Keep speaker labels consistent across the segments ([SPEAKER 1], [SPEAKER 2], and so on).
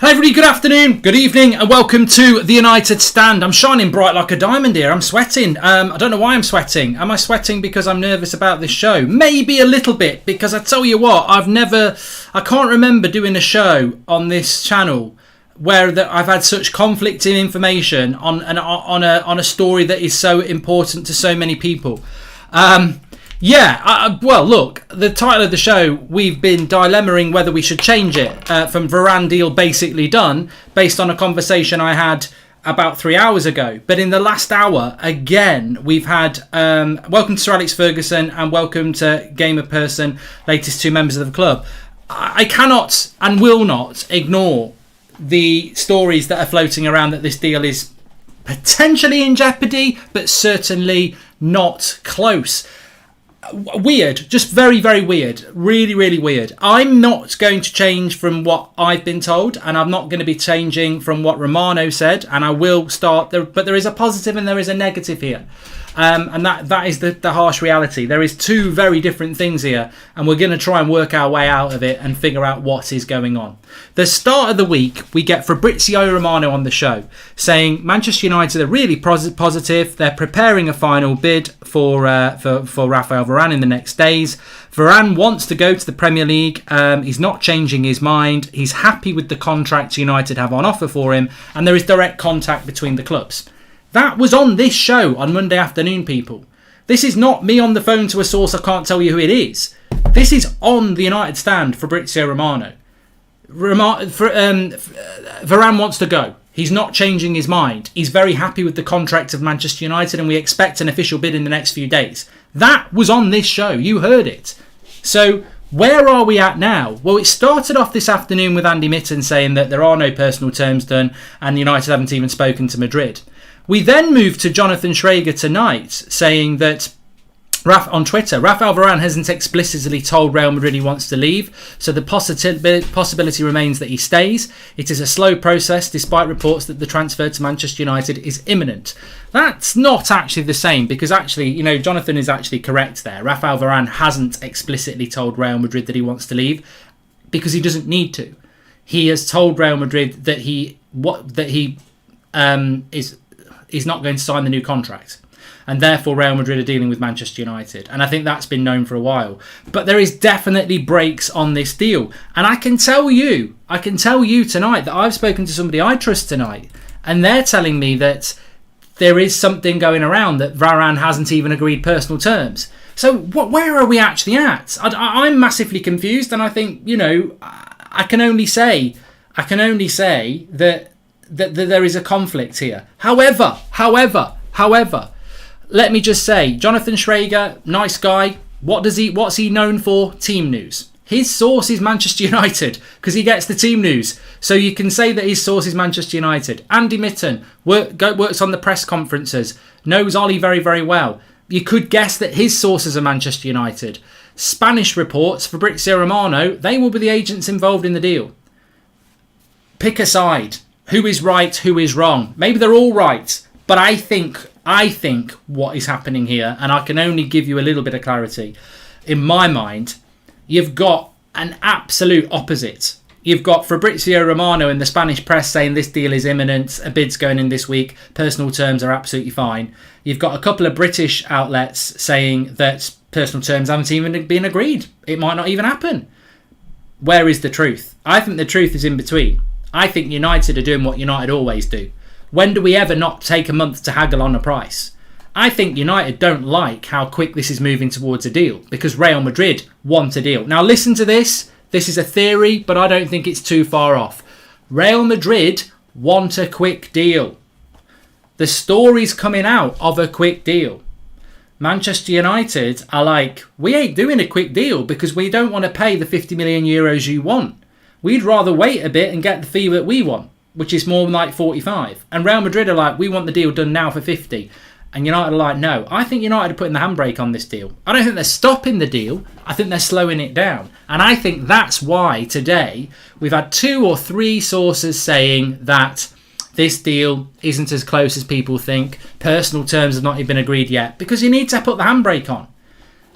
[SPEAKER 1] Hi everybody, good afternoon, good evening, and welcome to the United Stand. I'm shining bright like a diamond here. I'm sweating. I don't know why I'm sweating. Am I sweating because I'm nervous about this show? Maybe a little bit, because I tell you what, I can't remember doing a show on this channel where I've had such conflicting information on a story that is so important to so many people. Well, look, the title of the show, we've been dilemmaing whether we should change it from Varane deal basically done, based on a conversation I had about 3 hours ago. But in the last hour, again, we've had welcome to Sir Alex Ferguson and welcome to Gamer Person, latest two members of the club. I cannot and will not ignore the stories that are floating around that this deal is potentially in jeopardy, but certainly not close. Weird, just very, very weird. Really, really weird. I'm not going to change from what I've been told, and I'm not going to be changing from what Romano said, and I will start there, but there is a positive and there is a negative here. And that is the harsh reality. There is two very different things here, and we're going to try and work our way out of it and figure out what is going on. The start of the week, we get Fabrizio Romano on the show saying Manchester United are really positive. They're preparing a final bid for Raphael Varane in the next days. Varane wants to go to the Premier League. He's not changing his mind. He's happy with the contract United have on offer for him, and there is direct contact between the clubs. That was on this show on Monday afternoon, people. This is not me on the phone to a source I can't tell you who it is. This is on the United Stand, Fabrizio Romano. Varane wants to go. He's not changing his mind. He's very happy with the contract of Manchester United, and we expect an official bid in the next few days. That was on this show. You heard it. So where are we at now? Well, it started off this afternoon with Andy Mitten saying that there are no personal terms done and United haven't even spoken to Madrid. We then moved to Jonathan Schrager tonight saying that on Twitter, Raphael Varane hasn't explicitly told Real Madrid he wants to leave, so the possibility remains that he stays. It is a slow process, despite reports that the transfer to Manchester United is imminent. That's not actually the same, because actually, Jonathan is actually correct there. Raphael Varane hasn't explicitly told Real Madrid that he wants to leave, because he doesn't need to. He has told Real Madrid that he's not going to sign the new contract. And therefore Real Madrid are dealing with Manchester United. And I think that's been known for a while. But there is definitely breaks on this deal. And I can tell you tonight that I've spoken to somebody I trust tonight. And they're telling me that there is something going around, that Varane hasn't even agreed personal terms. So where are we actually at? I'm massively confused. And I think, I can only say that there is a conflict here. However, let me just say, Jonathan Schrager, nice guy. What's he known for? Team news. His source is Manchester United, because he gets the team news. So you can say that his source is Manchester United. Andy Mitten works on the press conferences, knows Ollie very, very well. You could guess that his sources are Manchester United. Spanish reports, Fabrizio Romano, they will be the agents involved in the deal. Pick a side. Who is right, who is wrong? Maybe they're all right, but I think what is happening here, and I can only give you a little bit of clarity, in my mind, you've got an absolute opposite. You've got Fabrizio Romano in the Spanish press saying this deal is imminent, a bid's going in this week, personal terms are absolutely fine. You've got a couple of British outlets saying that personal terms haven't even been agreed. It might not even happen. Where is the truth? I think the truth is in between. I think United are doing what United always do. When do we ever not take a month to haggle on a price? I think United don't like how quick this is moving towards a deal, because Real Madrid want a deal. Now listen to this. This is a theory, but I don't think it's too far off. Real Madrid want a quick deal. The story's coming out of a quick deal. Manchester United are like, we ain't doing a quick deal because we don't want to pay the 50 million euros you want. We'd rather wait a bit and get the fee that we want, which is more like 45. And Real Madrid are like, we want the deal done now for 50. And United are like, no. I think United are putting the handbrake on this deal. I don't think they're stopping the deal. I think they're slowing it down. And I think that's why today we've had 2 or 3 sources saying that this deal isn't as close as people think. Personal terms have not even been agreed yet, because you need to put the handbrake on.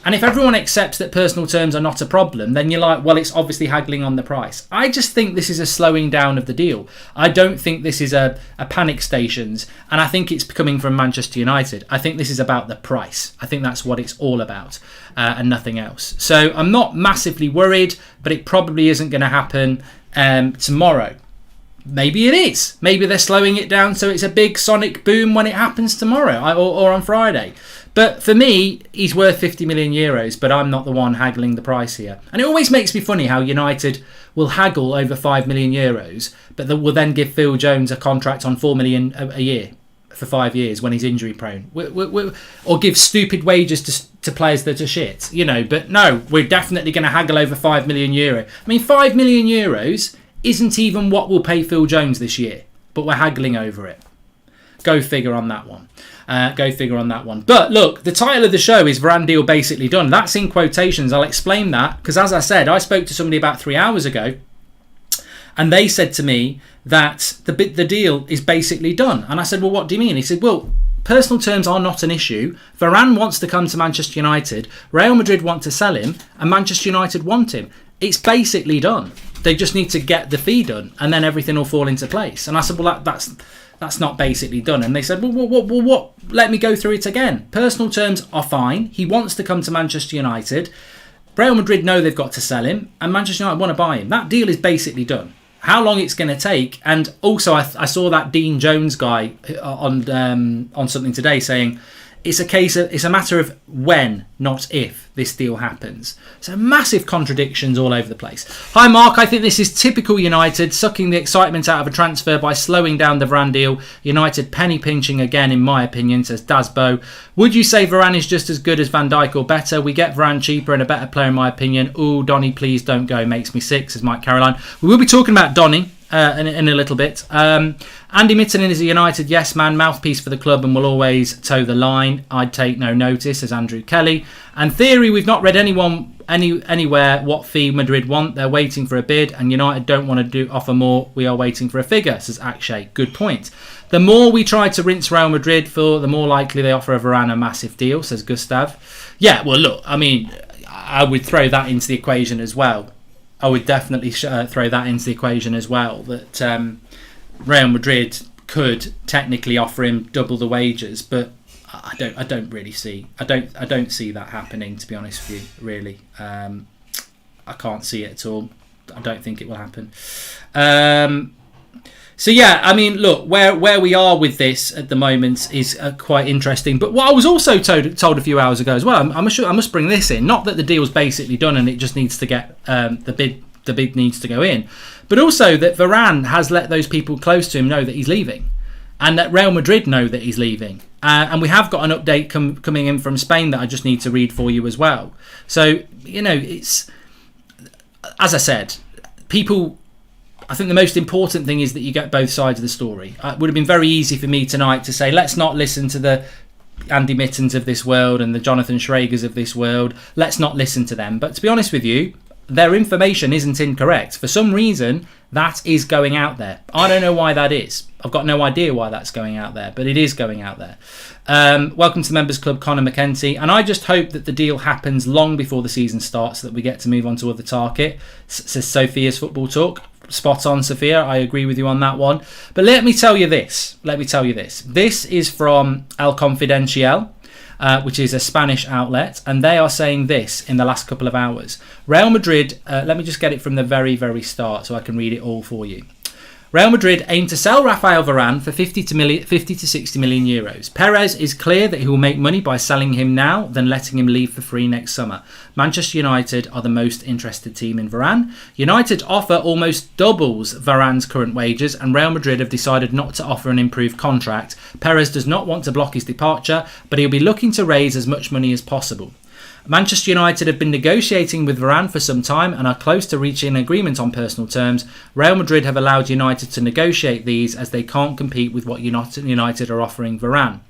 [SPEAKER 1] And if everyone accepts that personal terms are not a problem, then you're like, well, it's obviously haggling on the price. I just think this is a slowing down of the deal. I don't think this is a panic stations, and I think it's coming from Manchester United. I think this is about the price. I think that's what it's all about, and nothing else. So I'm not massively worried, but it probably isn't going to happen tomorrow. Maybe it is. Maybe they're slowing it down so it's a big sonic boom when it happens tomorrow or on Friday. But for me, he's worth 50 million euros, but I'm not the one haggling the price here. And it always makes me funny how United will haggle over 5 million euros, but they will then give Phil Jones a contract on 4 million a year for 5 years when he's injury prone. Or give stupid wages to players that are shit. But no, we're definitely going to haggle over 5 million euro. I mean, 5 million euros isn't even what we'll pay Phil Jones this year, but we're haggling over it. Go figure on that one. But look, the title of the show is Varane deal basically done. That's in quotations. I'll explain that because, as I said, I spoke to somebody about 3 hours ago and they said to me that the deal is basically done. And I said, well, what do you mean? He said, well, personal terms are not an issue. Varane wants to come to Manchester United. Real Madrid want to sell him and Manchester United want him. It's basically done. They just need to get the fee done and then everything will fall into place. And I said, well, that's not basically done. And they said, well, what? Let me go through it again. Personal terms are fine. He wants to come to Manchester United. Real Madrid know they've got to sell him and Manchester United want to buy him. That deal is basically done. How long it's going to take? And also I saw that Dean Jones guy on something today saying it's a matter of when, not if, this deal happens. So massive contradictions all over the place. Hi Mark, I think this is typical United, sucking the excitement out of a transfer by slowing down the Varane deal. United penny pinching again, in my opinion, says Dasbo. Would you say Varane is just as good as Van Dijk or better? We get Varane cheaper and a better player in my opinion. Ooh, Donny, please don't go, makes me sick, says Mike Caroline. We will be talking about Donny in a little bit. Andy Mitten is a United yes man, mouthpiece for the club and will always toe the line. I'd take no notice, as Andrew Kelly. And Theory, we've not read anywhere what fee Madrid want. They're waiting for a bid and United don't want to offer more. We are waiting for a figure, says Akshay. Good point. The more we try to rinse Real Madrid for, the more likely they offer a Varane a massive deal, says Gustav. Yeah, well look, I mean, I would throw that into the equation as well. I would definitely throw that into the equation as well. That Real Madrid could technically offer him double the wages, but I don't really see. I don't see that happening. To be honest with you, really, I can't see it at all. I don't think it will happen. So yeah, I mean, look, where we are with this at the moment is quite interesting. But what I was also told a few hours ago as well, I must bring this in. Not that the deal's basically done and it just needs to get the bid needs to go in, but also that Varane has let those people close to him know that he's leaving, and that Real Madrid know that he's leaving. And we have got an update coming in from Spain that I just need to read for you as well. So it's, as I said, people. I think the most important thing is that you get both sides of the story. It would have been very easy for me tonight to say, let's not listen to the Andy Mittens of this world and the Jonathan Schraegers of this world. Let's not listen to them. But to be honest with you, their information isn't incorrect. For some reason, that is going out there. I don't know why that is. I've got no idea why that's going out there, but it is going out there. Welcome to the Members Club, Conor McKenty. And I just hope that the deal happens long before the season starts so that we get to move on to other target, says Sophia's Football Talk. Spot on, Sophia. I agree with you on that one. But let me tell you this. This is from El Confidencial, which is a Spanish outlet, and they are saying this in the last couple of hours. Real Madrid, let me just get it from the very, very start so I can read it all for you. Real Madrid aim to sell Rafael Varane for 50 to 60 million euros. Perez is clear that he will make money by selling him now than letting him leave for free next summer. Manchester United are the most interested team in Varane. United offer almost doubles Varane's current wages, and Real Madrid have decided not to offer an improved contract. Perez does not want to block his departure, but he'll be looking to raise as much money as possible. Manchester United have been negotiating with Varane for some time and are close to reaching an agreement on personal terms. Real Madrid have allowed United to negotiate these as they can't compete with what United are offering Varane.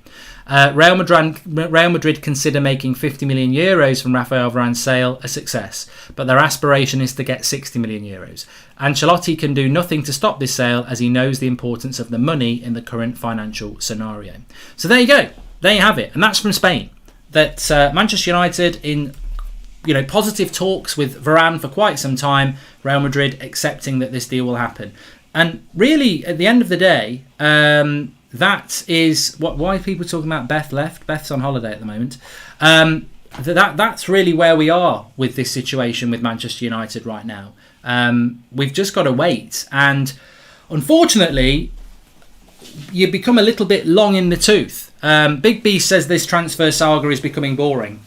[SPEAKER 1] Real Madrid consider making 50 million euros from Rafael Varane's sale a success, but their aspiration is to get 60 million euros. Ancelotti can do nothing to stop this sale as he knows the importance of the money in the current financial scenario. So there you go. There you have it. And that's from Spain. That Manchester United in positive talks with Varane for quite some time. Real Madrid accepting that this deal will happen. And really, at the end of the day, that is why people are talking about Beth left. Beth's on holiday at the moment. That's really where we are with this situation with Manchester United right now. We've just got to wait. And unfortunately, you become a little bit long in the tooth. Big B says this transfer saga is becoming boring.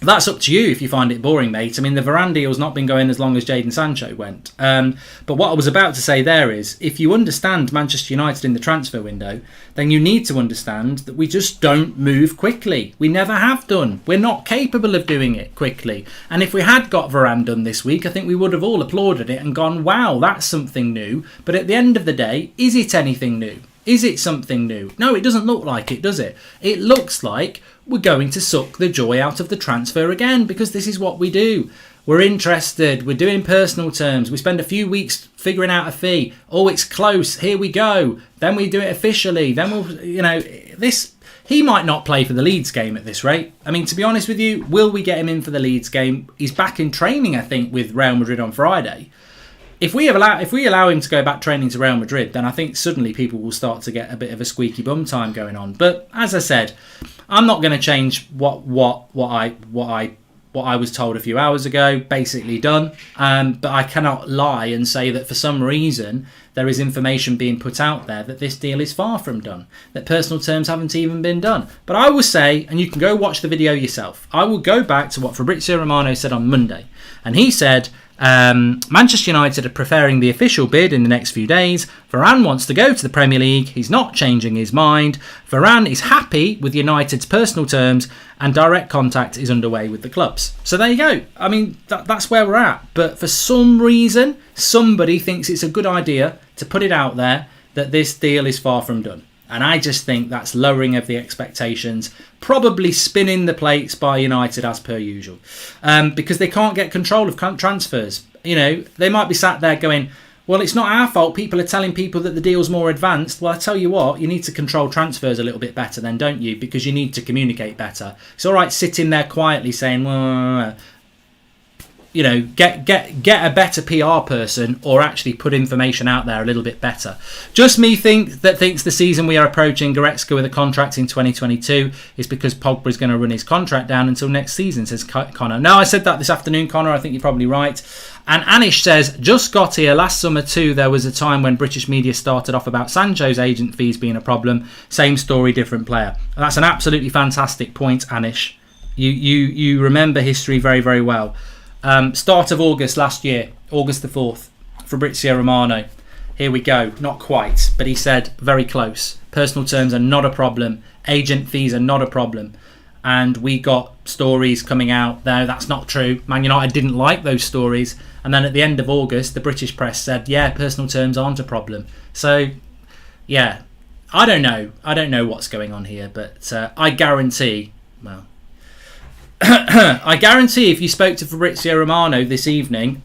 [SPEAKER 1] That's up to you if you find it boring, mate. I mean, the Varane deal's not been going as long as Jadon Sancho went. But what I was about to say there is, if you understand Manchester United in the transfer window, then you need to understand that we just don't move quickly. We never have done. We're not capable of doing it quickly. And if we had got Varane done this week, I think we would have all applauded it and gone, wow, that's something new. But at the end of the day, is it anything new? Is it something new? No, it doesn't look like it, does it? It looks like we're going to suck the joy out of the transfer again, because this is what we do. We're interested. We're doing personal terms. We spend a few weeks figuring out a fee. Oh, it's close. Here we go. Then we do it officially. Then we'll, this. He might not play for the Leeds game at this rate. I mean, to be honest with you, will we get him in for the Leeds game? He's back in training, I think, with Real Madrid on Friday. If we allow him to go back training to Real Madrid, then I think suddenly people will start to get a bit of a squeaky bum time going on. But as I said, I'm not going to change what I was told a few hours ago. Basically done. But I cannot lie and say that for some reason there is information being put out there that this deal is far from done, that personal terms haven't even been done. But I will say, and you can go watch the video yourself, I will go back to what Fabrizio Romano said on Monday, and he said, Manchester United are preparing the official bid in the next few days. Varane wants to go to the Premier League. He's not changing his mind. Varane is happy with United's personal terms, and direct contact is underway with the clubs. So there you go. I mean, that's where we're at. But for some reason, somebody thinks it's a good idea to put it out there that this deal is far from done. And I just think that's lowering of the expectations, probably spinning the plates by United as per usual, because they can't get control of transfers. They might be sat there going, well, it's not our fault. People are telling people that the deal's more advanced. Well, I tell you what, you need to control transfers a little bit better then, don't you? Because you need to communicate better. It's all right sitting there quietly saying, well, get a better PR person, or actually put information out there a little bit better. Just me thinks the season we are approaching Goretzka with a contract in 2022 is because Pogba is going to run his contract down until next season, says Connor. No, I said that this afternoon, Connor. I think you're probably right. And Anish says, just got here last summer too. There was a time when British media started off about Sancho's agent fees being a problem. Same story, different player. And that's an absolutely fantastic point, Anish. You remember history very, very well. Start of August last year, August the 4th, Fabrizio Romano. Here we go, not quite, but he said very close. Personal terms are not a problem. Agent fees are not a problem. And we got stories coming out there. That's not true. Man United didn't like those stories. And then at the end of August, the British press said, yeah, personal terms aren't a problem. So, yeah, I don't know. I don't know what's going on here, but I guarantee, well, I guarantee if you spoke to Fabrizio Romano this evening,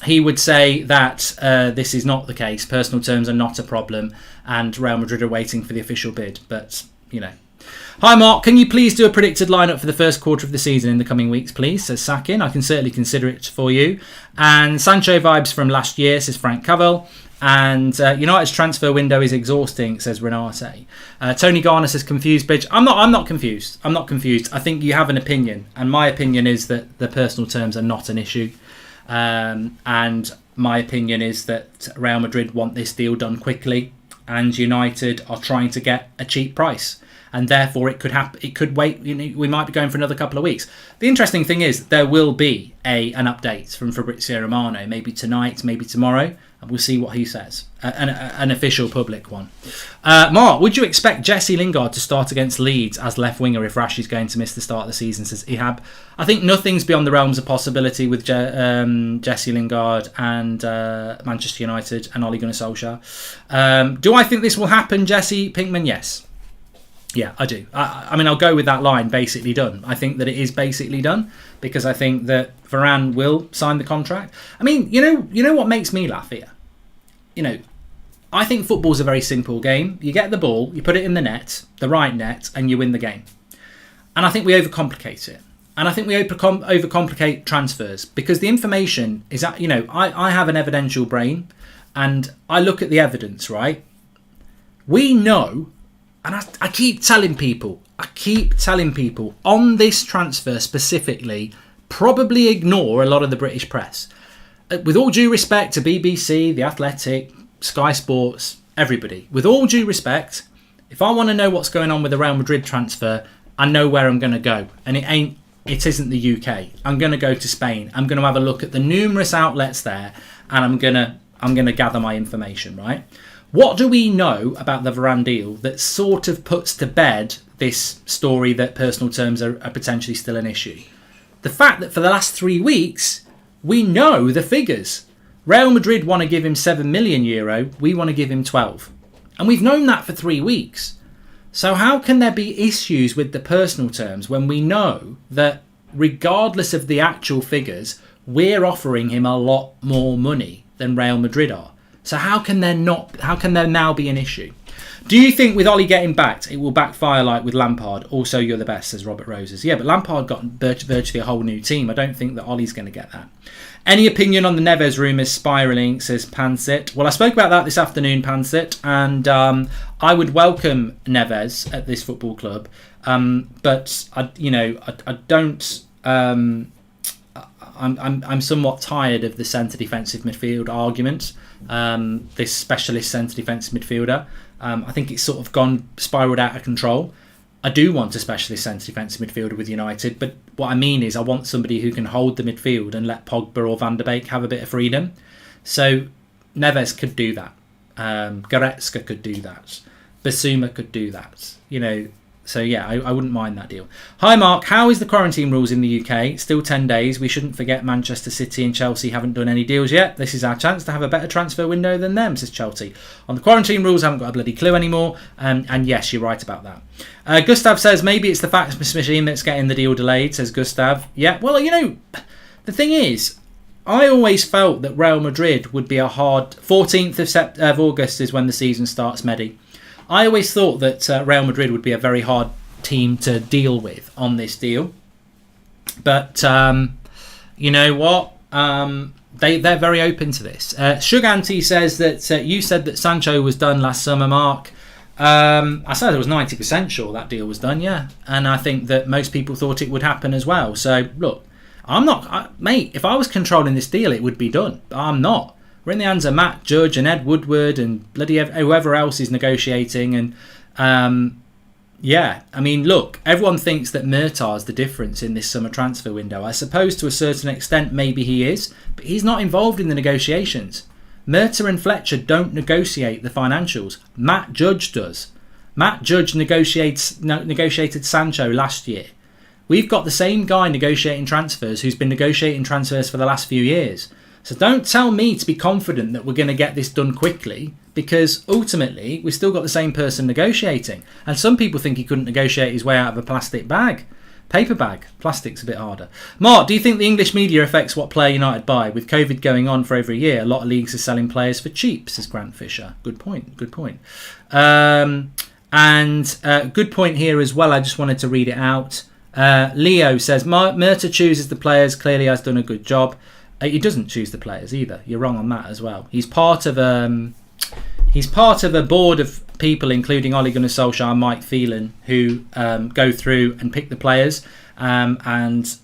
[SPEAKER 1] he would say that this is not the case. Personal terms are not a problem, and Real Madrid are waiting for the official bid. But, Hi, Mark. Can you please do a predicted lineup for the first quarter of the season in the coming weeks, please? Says Sakin. I can certainly consider it for you. And Sancho vibes from last year, says Frank Cavell. And United's transfer window is exhausting, says Renate. Tony Garner says confused, bitch. I'm not confused. I'm not confused. I think you have an opinion, and my opinion is that the personal terms are not an issue. And my opinion is that Real Madrid want this deal done quickly, and United are trying to get a cheap price, and therefore it could happen. It could wait. We might be going for another couple of weeks. The interesting thing is there will be an update from Fabrizio Romano, maybe tonight, maybe tomorrow. We'll see what he says. An official public one. Mark, would you expect Jesse Lingard to start against Leeds as left winger if Rash is going to miss the start of the season, says Ihab? I think nothing's beyond the realms of possibility with Jesse Lingard and Manchester United and Ole Gunnar Solskjaer. Do I think this will happen, Jesse Pinkman? Yes. Yeah, I do. I mean, I'll go with that line, basically done. I think that it is basically done because I think that Varane will sign the contract. I mean, you know what makes me laugh here? I think football's a very simple game. You get the ball, you put it in the net, the right net, and you win the game. And I think we overcomplicate it. And I think we overcomplicate transfers because the information is that, I have an evidential brain and I look at the evidence, right? We know, and I keep telling people on this transfer specifically, probably ignore a lot of the British press. With all due respect to BBC, The Athletic, Sky Sports, everybody, with all due respect, if I want to know what's going on with the Real Madrid transfer, I know where I'm going to go. And it isn't the UK. I'm going to go to Spain. I'm going to have a look at the numerous outlets there, and I'm going to gather my information, right? What do we know about the Varane deal that sort of puts to bed this story that personal terms are potentially still an issue? The fact that for the last 3 weeks, we know the figures. Real Madrid want to give him €7 million. We want to give him 12. And we've known that for 3 weeks. So how can there be issues with the personal terms when we know that regardless of the actual figures, we're offering him a lot more money than Real Madrid are? So how can there now be an issue? Do you think with Ollie getting backed, it will backfire like with Lampard? Also, you're the best, says Robert Roses. Yeah, but Lampard got virtually a whole new team. I don't think that Ollie's going to get that. Any opinion on the Neves rumours spiralling, says Pansit? Well, I spoke about that this afternoon, Pansit, and I would welcome Neves at this football club. But I don't. I'm somewhat tired of the centre defensive midfield argument. This specialist centre defensive midfielder. I think it's sort of spiralled out of control. I do want a specialist centre defensive midfielder with United, but what I mean is I want somebody who can hold the midfield and let Pogba or Van der Beek have a bit of freedom. So Neves could do that. Goretzka could do that. Basuma could do that. So yeah, I wouldn't mind that deal. Hi Mark, how is the quarantine rules in the UK? Still 10 days. We shouldn't forget Manchester City and Chelsea haven't done any deals yet. This is our chance to have a better transfer window than them, says Chelsea. On the quarantine rules, I haven't got a bloody clue anymore. And yes, you're right about that. Gustav says maybe it's the fax machine that's getting the deal delayed, says Gustav. Yeah, well, the thing is, I always felt that Real Madrid would be a hard... 14th of August is when the season starts, Mehdi. I always thought that Real Madrid would be a very hard team to deal with on this deal. But you know what? They're very open to this. Suganti says that you said that Sancho was done last summer, Mark. I said I was 90% sure that deal was done, yeah. And I think that most people thought it would happen as well. So, look, I'm not... mate, if I was controlling this deal, it would be done. But I'm not. We're in the hands of Matt Judge and Ed Woodward and bloody whoever else is negotiating. And yeah, I mean, look, everyone thinks that Murtaugh's the difference in this summer transfer window. I suppose to a certain extent maybe he is, but he's not involved in the negotiations. Murtaugh and Fletcher don't negotiate the financials. Matt Judge does. Matt Judge negotiated Sancho last year. We've got the same guy negotiating transfers who's been negotiating transfers for the last few years. So don't tell me to be confident that we're going to get this done quickly, because ultimately we've still got the same person negotiating. And some people think he couldn't negotiate his way out of a plastic bag. Paper bag. Plastic's a bit harder. Mark, do you think the English media affects what player United buy? With COVID going on for over a year, a lot of leagues are selling players for cheap, says Grant Fisher. Good point. Good point. And good point here as well. I just wanted to read it out. Leo says, Murtaugh chooses the players, clearly has done a good job. He doesn't choose the players either. You're wrong on that as well. He's part of a board of people, including Ole Gunnar Solskjaer and Mike Phelan, who go through and pick the players and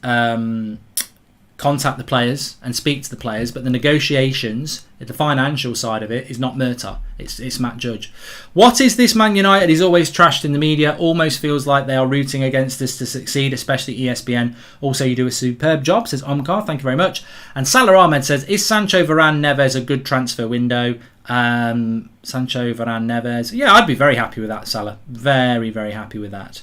[SPEAKER 1] contact the players and speak to the players. But the negotiations, the financial side of it, is not Murtaugh. It's Matt Judge. What is this Man United? He's always trashed in the media. Almost feels like they are rooting against us to succeed, especially ESPN. Also, you do a superb job, says Omkar. Thank you very much. And Salah Ahmed says, is Sancho, Varane, Neves a good transfer window? Sancho, Varane, Neves. Yeah, I'd be very happy with that, Salah. Very, very happy with that.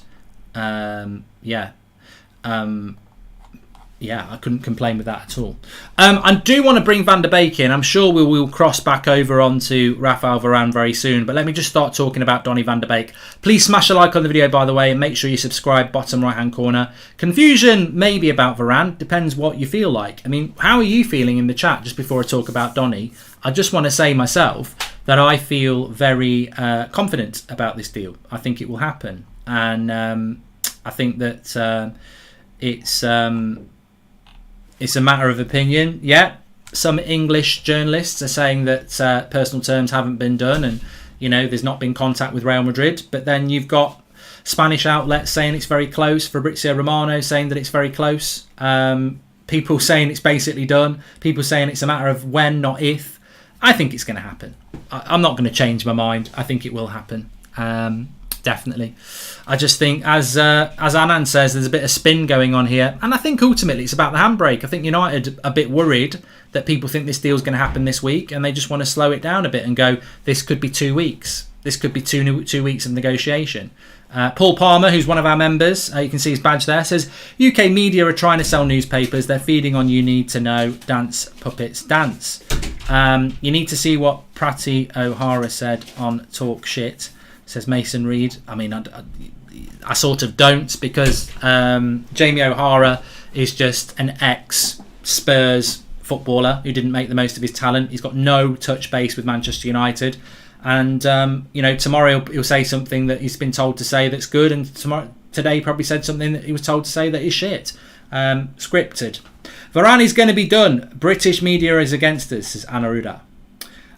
[SPEAKER 1] Yeah, I couldn't complain with that at all. I do want to bring Van der Beek in. I'm sure we will cross back over onto Rafael Varane very soon. But let me just start talking about Donny van der Beek. Please smash a like on the video, by the way, and make sure you subscribe, bottom right-hand corner. Confusion maybe about Varane. Depends what you feel like. I mean, how are you feeling in the chat just before I talk about Donny? I just want to say myself that I feel very confident about this deal. I think it will happen. And I think that... it's a matter of opinion. Yeah, some English journalists are saying that personal terms haven't been done, and there's not been contact with Real Madrid. But then you've got Spanish outlets saying it's very close. Fabrizio Romano saying that it's very close. People saying it's basically done. People saying it's a matter of when, not if. I think it's going to happen. I'm not going to change my mind. I think it will happen. Definitely. I just think, as Anand says, there's a bit of spin going on here. And I think ultimately it's about the handbrake. I think United are a bit worried that people think this deal's going to happen this week, and they just want to slow it down a bit and go, this could be 2 weeks. This could be two weeks of negotiation. Paul Palmer, who's one of our members, you can see his badge there, says, UK media are trying to sell newspapers. They're feeding on you need to know, dance, puppets, dance. You need to see what Pratty O'Hara said on Talk Shit, says Mason Reed. I mean, I sort of don't, because Jamie O'Hara is just an ex-Spurs footballer who didn't make the most of his talent. He's got no touch base with Manchester United. And, tomorrow he'll say something that he's been told to say that's good, and today he probably said something that he was told to say that is shit. Scripted. Varane is going to be done. British media is against us, says Anaruda.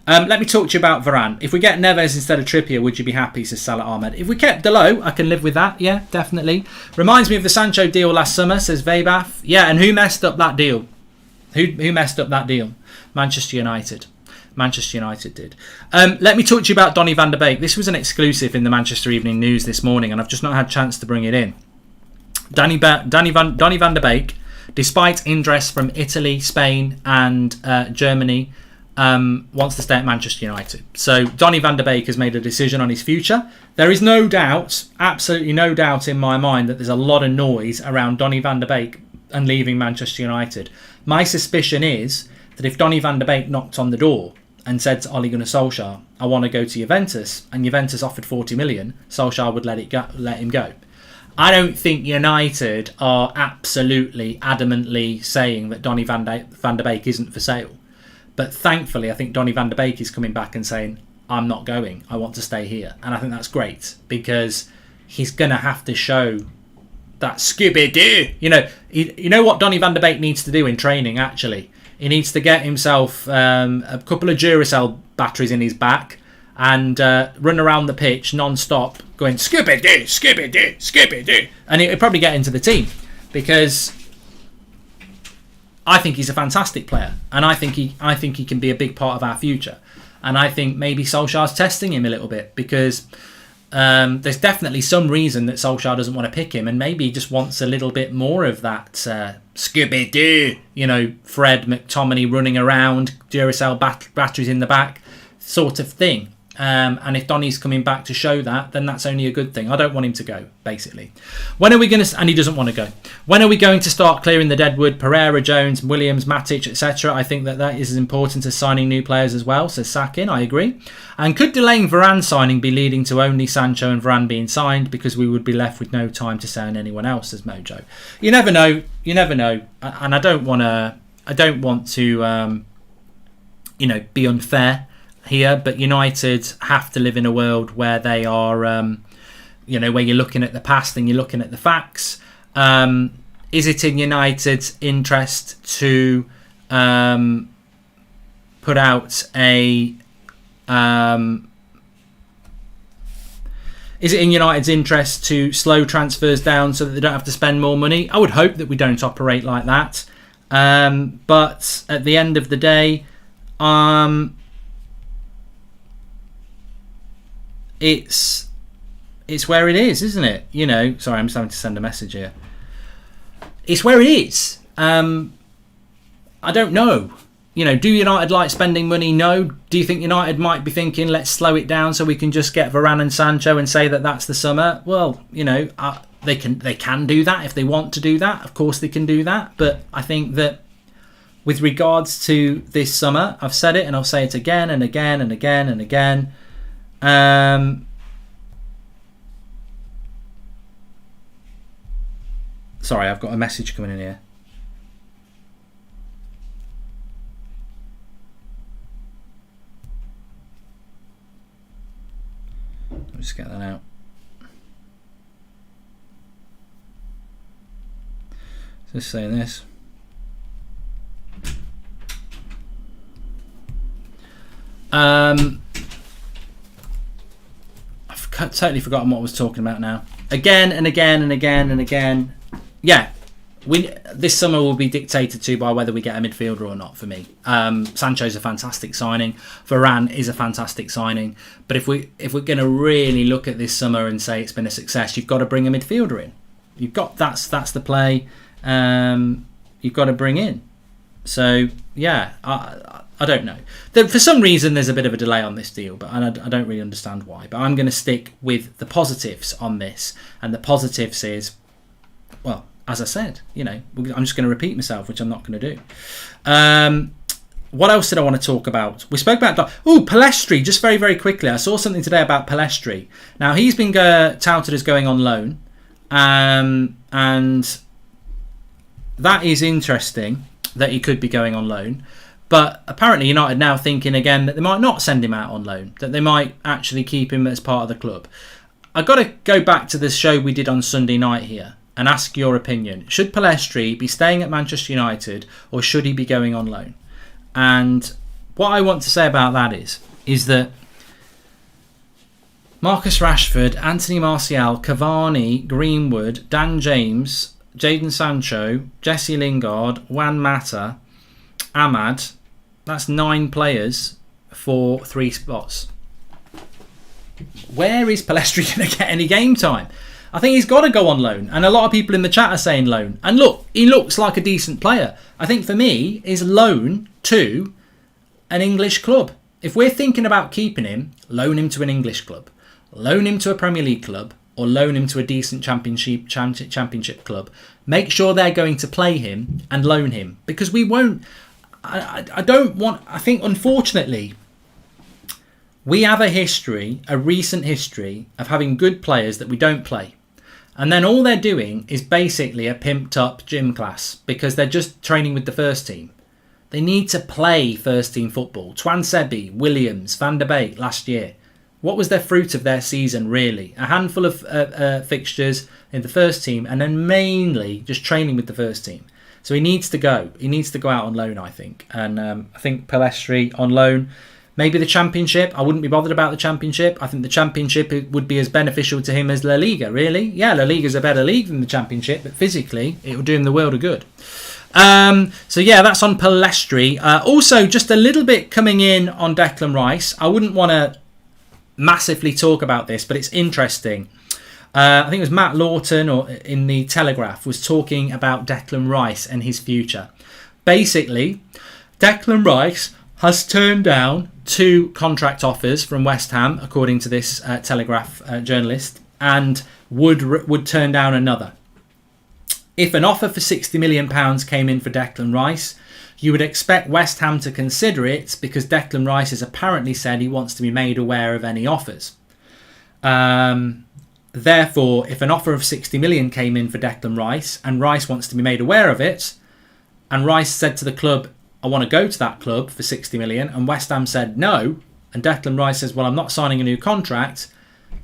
[SPEAKER 1] Let me talk to you about Varane. If we get Neves instead of Trippier, would you be happy, says Salah Ahmed? If we kept Delo, I can live with that. Yeah, definitely. Reminds me of the Sancho deal last summer, says Vebaf. Yeah, and who messed up that deal? Who messed up that deal? Manchester United. Manchester United did. Let me talk to you about Donny van der Beek. This was an exclusive in the Manchester Evening News this morning, and I've just not had a chance to bring it in. Donny van der Beek, despite interest from Italy, Spain and Germany, wants to stay at Manchester United. So Donny van der Beek has made a decision on his future. There is no doubt, absolutely no doubt in my mind, that there's a lot of noise around Donny van der Beek and leaving Manchester United. My suspicion is that if Donny van der Beek knocked on the door and said to Ole Gunnar Solskjaer, I want to go to Juventus, and Juventus offered 40 million, Solskjaer would let him go. I don't think United are absolutely adamantly saying that Donny van der Beek isn't for sale. But thankfully, I think Donny van der Beek is coming back and saying, I'm not going, I want to stay here. And I think that's great, because he's going to have to show that Scooby-Doo. You know what Donny van der Beek needs to do in training, actually? He needs to get himself a couple of Duracell batteries in his back and run around the pitch non-stop going, Scooby-Doo, Scooby-Doo, Scooby-Doo. And he'll probably get into the team, because I think he's a fantastic player, and I think he can be a big part of our future. And I think maybe Solskjaer's testing him a little bit, because there's definitely some reason that Solskjaer doesn't want to pick him, and maybe he just wants a little bit more of that Scooby-Doo, Fred McTominay running around, Duracell batteries in the back sort of thing. And if Donny's coming back to show that, then that's only a good thing. I don't want him to go, basically. When are we going to... And he doesn't want to go. When are we going to start clearing the deadwood? Pereira, Jones, Williams, Matic, etc. I think that is as important as signing new players as well, says Sakin. I agree. And could delaying Varane signing be leading to only Sancho and Varane being signed, because we would be left with no time to sign anyone else, says Mojo. You never know. You never know. And I don't want to be unfair here, but United have to live in a world where they are, where you're looking at the past and you're looking at the facts. Is it in United's interest to put out a... is it in United's interest to slow transfers down so that they don't have to spend more money? I would hope that we don't operate like that. But at the end of the day, it's where it is, isn't it? Sorry, I'm just having to send a message here. It's where it is. I don't know. Do United like spending money? No. Do you think United might be thinking, let's slow it down so we can just get Varane and Sancho and say that that's the summer? Well, they can do that if they want to do that. Of course they can do that. But I think that with regards to this summer, I've said it and I'll say it again and again and again and again. Sorry, I've got a message coming in here. I'll just get that out. Just saying this. I've totally forgotten what I was talking about now. Again and again and again and again. Yeah, this summer will be dictated to by whether we get a midfielder or not for me. Sancho's a fantastic signing. Varane is a fantastic signing. But if we're going to really look at this summer and say it's been a success, you've got to bring a midfielder in. That's the play you've got to bring in. So, yeah, I don't know. For some reason, there's a bit of a delay on this deal, but I don't really understand why. But I'm going to stick with the positives on this. And the positives is, well, as I said, I'm just going to repeat myself, which I'm not going to do. What else did I want to talk about? We spoke about... Palestri, just very, very quickly. I saw something today about Palestri. Now, he's been touted as going on loan. And that is interesting that he could be going on loan. But apparently United now thinking again that they might not send him out on loan, that they might actually keep him as part of the club. I've got to go back to the show we did on Sunday night here and ask your opinion. Should Palestri be staying at Manchester United or should he be going on loan? And what I want to say about that is that Marcus Rashford, Anthony Martial, Cavani, Greenwood, Dan James, Jadon Sancho, Jesse Lingard, Juan Mata, Ahmad, that's 9 players for 3 spots. Where is Palestri going to get any game time? I think he's got to go on loan. And a lot of people in the chat are saying loan. And look, he looks like a decent player. I think for me, is loan to an English club. If we're thinking about keeping him, loan him to an English club. Loan him to a Premier League club. Or loan him to a decent championship club. Make sure they're going to play him and loan him. Because we won't... I think, unfortunately, we have a recent history of having good players that we don't play. And then all they're doing is basically a pimped up gym class because they're just training with the first team. They need to play first team football. Twansebi, Williams, Van der Beek last year. What was their fruit of their season, really? A handful of fixtures in the first team and then mainly just training with the first team. So he needs to go. He needs to go out on loan, I think. And I think Palestri on loan. Maybe the Championship. I wouldn't be bothered about the Championship. I think the Championship would be as beneficial to him as La Liga, really. Yeah, La Liga's a better league than the Championship, but physically, it would do him the world of good. So yeah, that's on Palestri. Also, just a little bit coming in on Declan Rice. I wouldn't want to massively talk about this, but it's interesting. I think it was Matt Lawton or in the Telegraph was talking about Declan Rice and his future. Basically, Declan Rice has turned down 2 contract offers from West Ham, according to this Telegraph journalist, and would turn down another. If an offer for £60 million came in for Declan Rice, you would expect West Ham to consider it because Declan Rice has apparently said he wants to be made aware of any offers. Therefore, if an offer of 60 million came in for Declan Rice and Rice wants to be made aware of it, and Rice said to the club, I want to go to that club for 60 million, and West Ham said no, and Declan Rice says, well, I'm not signing a new contract,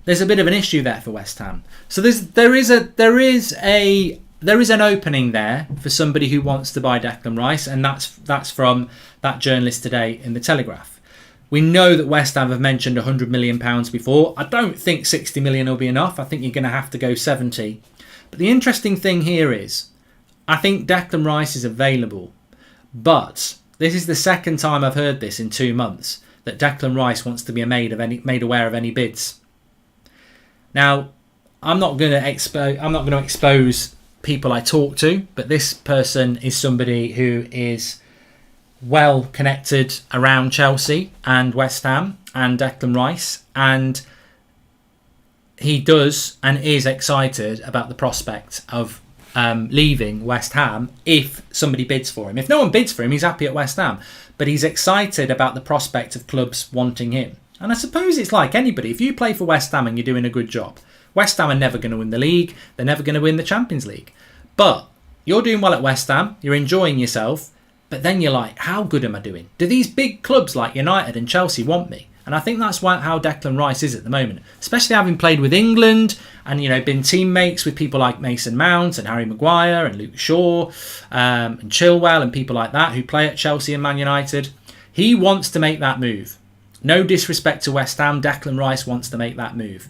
[SPEAKER 1] there's a bit of an issue there for West Ham. So there is an opening there for somebody who wants to buy Declan Rice, and that's from that journalist today in the Telegraph. We know that West Ham have mentioned £100 million before. I don't think 60 million will be enough. I think you're going to have to go 70. But the interesting thing here is, I think Declan Rice is available. But this is the second time I've heard this in 2 months, that Declan Rice wants to be made aware of any bids. Now, I'm not going to expose people I talk to, but this person is somebody who is well connected around Chelsea and West Ham and Declan Rice, and he does and is excited about the prospect of leaving West Ham if somebody bids for him. If no one bids for him, he's happy at West Ham, but he's excited about the prospect of clubs wanting him. And I suppose it's like anybody. If you play for West Ham and you're doing a good job, West Ham are never going to win the league. They're never going to win the Champions League. But you're doing well at West Ham. You're enjoying yourself. But then you're like, how good am I doing? Do these big clubs like United and Chelsea want me? And I think that's how Declan Rice is at the moment, especially having played with England and, you know, been teammates with people like Mason Mount and Harry Maguire and Luke Shaw and Chilwell and people like that who play at Chelsea and Man United. He wants to make that move. No disrespect to West Ham, Declan Rice wants to make that move.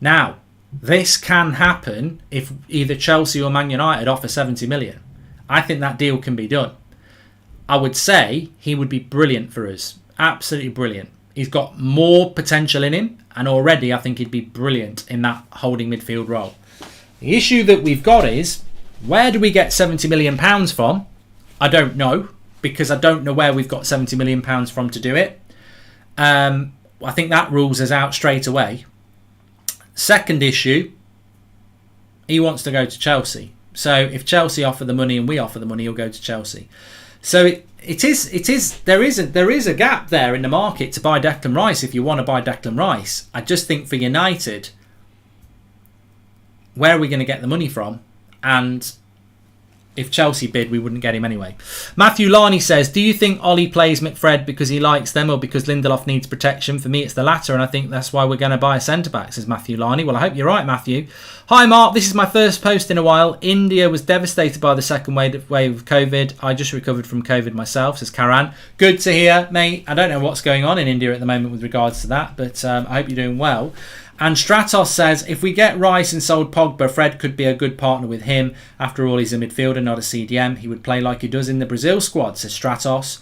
[SPEAKER 1] Now, this can happen if either Chelsea or Man United offer 70 million. I think that deal can be done. I would say he would be brilliant for us. Absolutely brilliant. He's got more potential in him, and already I think he'd be brilliant in that holding midfield role. The issue that we've got is, where do we get £70 million from? I don't know, because I don't know where we've got £70 million from to do it. I think that rules us out straight away. Second issue, he wants to go to Chelsea. So if Chelsea offer the money and we offer the money, he'll go to Chelsea. So there is a gap there in the market to buy Declan Rice if you want to buy Declan Rice. I just think for United, where are we going to get the money from? And if Chelsea bid, we wouldn't get him anyway. Matthew Larney says, do you think Ollie plays McFred because he likes them or because Lindelof needs protection? For me, it's the latter, and I think that's why we're going to buy a centre-back, says Matthew Larney. Well, I hope you're right, Matthew. Hi, Mark. This is my first post in a while. India was devastated by the second wave of COVID. I just recovered from COVID myself, says Karan. Good to hear, mate. I don't know what's going on in India at the moment with regards to that, but I hope you're doing well. And Stratos says, if we get Rice and sold Pogba, Fred could be a good partner with him. After all, he's a midfielder, not a CDM. He would play like he does in the Brazil squad, says Stratos.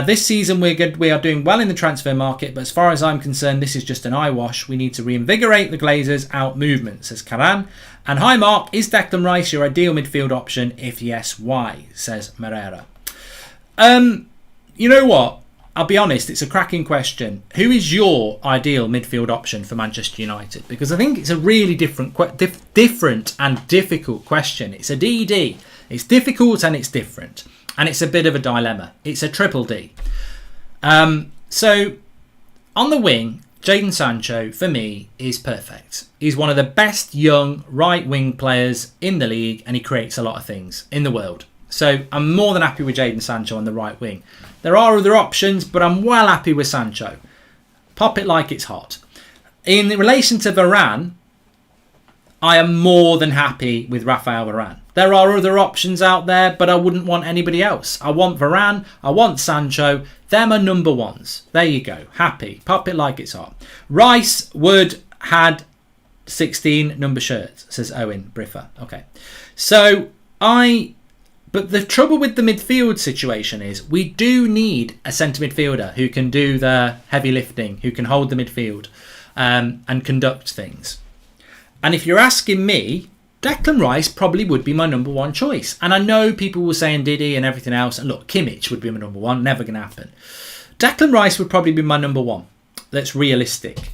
[SPEAKER 1] This season, we're good. We are doing well in the transfer market, but as far as I'm concerned, this is just an eyewash. We need to reinvigorate the Glazers' out movement, says Karan. And hi, Mark. Is Declan Rice your ideal midfield option? If yes, why? Says Moreira. You know what? I'll be honest, it's a cracking question. Who is your ideal midfield option for Manchester United? Because I think it's a really different and difficult question. It's a DD. It's difficult and it's different. And it's a bit of a dilemma. It's a triple D. So, on the wing, Jadon Sancho, for me, is perfect. He's one of the best young right-wing players in the league, and he creates a lot of things in the world. So, I'm more than happy with Jadon Sancho on the right wing. There are other options, but I'm well happy with Sancho. Pop it like it's hot. In relation to Varane, I am more than happy with Raphael Varane. There are other options out there, but I wouldn't want anybody else. I want Varane, I want Sancho. They're my number ones. There you go. Happy. Pop it like it's hot. Rice would had 16 number shirts, says Owen Briffer. Okay. So, But the trouble with the midfield situation is we do need a centre midfielder who can do the heavy lifting, who can hold the midfield and conduct things. And if you're asking me, Declan Rice probably would be my number one choice. And I know people will say Ndidi and everything else. And look, Kimmich would be my number one. Never going to happen. Declan Rice would probably be my number one. That's realistic.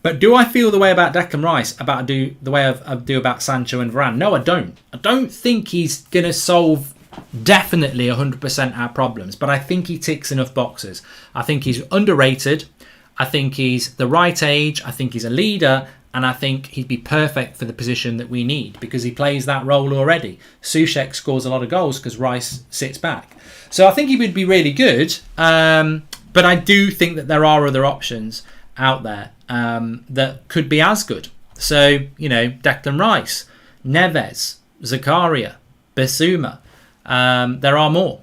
[SPEAKER 1] But do I feel the way about Declan Rice the way I do about Sancho and Varane? No, I don't. I don't think he's going to solve definitely 100% our problems, but I think he ticks enough boxes. I think he's underrated. I think he's the right age. I think he's a leader, and I think he'd be perfect for the position that we need because he plays that role already. Souček scores a lot of goals because Rice sits back. So I think he would be really good, but I do think that there are other options out there that could be as good. So, you know, Declan Rice, Neves, Zakaria, Bissouma. There are more.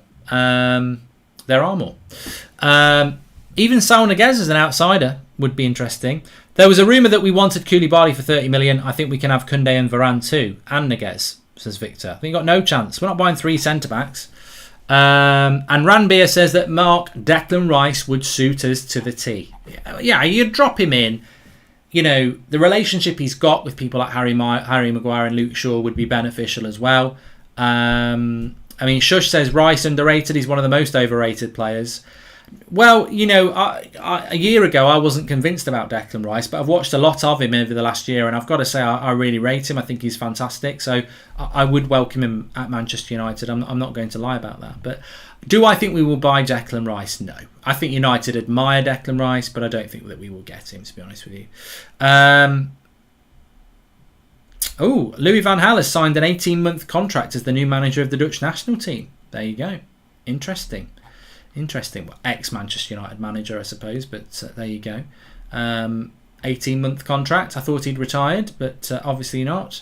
[SPEAKER 1] Even Saul Niguez as an outsider would be interesting. There was a rumour that we wanted Koulibaly for 30 million. I think we can have Koundé and Varane too. And Niguez, says Victor. I think you've got no chance. We're not buying 3 centre-backs. And Ranbir says that Mark Declan Rice would suit us to the T. Yeah, you'd drop him in. You know, the relationship he's got with people like Harry Maguire and Luke Shaw would be beneficial as well. I mean, Shush says Rice underrated. He's one of the most overrated players. Well, you know, a year ago I wasn't convinced about Declan Rice, but I've watched a lot of him over the last year, and I've got to say I really rate him. I think he's fantastic. So I would welcome him at Manchester United. I'm not going to lie about that. But do I think we will buy Declan Rice? No. I think United admire Declan Rice, but I don't think that we will get him, to be honest with you. Louis van Gaal has signed an 18-month contract as the new manager of the Dutch national team. There you go. Interesting. Interesting. Well, ex-Manchester United manager, I suppose, but there you go. 18-month contract. I thought he'd retired, but obviously not.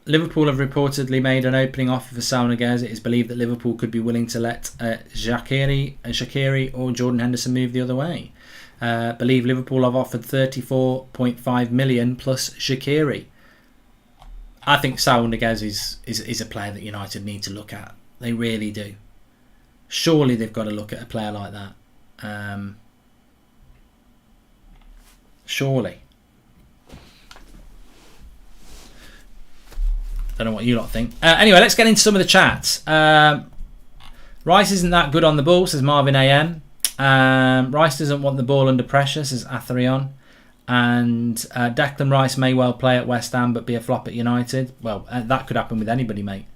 [SPEAKER 1] Liverpool have reportedly made an opening offer for Saul Niguez. It is believed that Liverpool could be willing to let Shaqiri or Jordan Henderson move the other way. Believe Liverpool have offered 34.5 million plus Shaqiri. I think Saul Niguez is a player that United need to look at. They really do. Surely they've got to look at a player like that. Surely. Don't know what you lot think. Anyway, let's get into some of the chats. Rice isn't that good on the ball, says Marvin AM. Rice doesn't want the ball under pressure, says Atherion. And Declan Rice may well play at West Ham but be a flop at United. Well, that could happen with anybody, mate.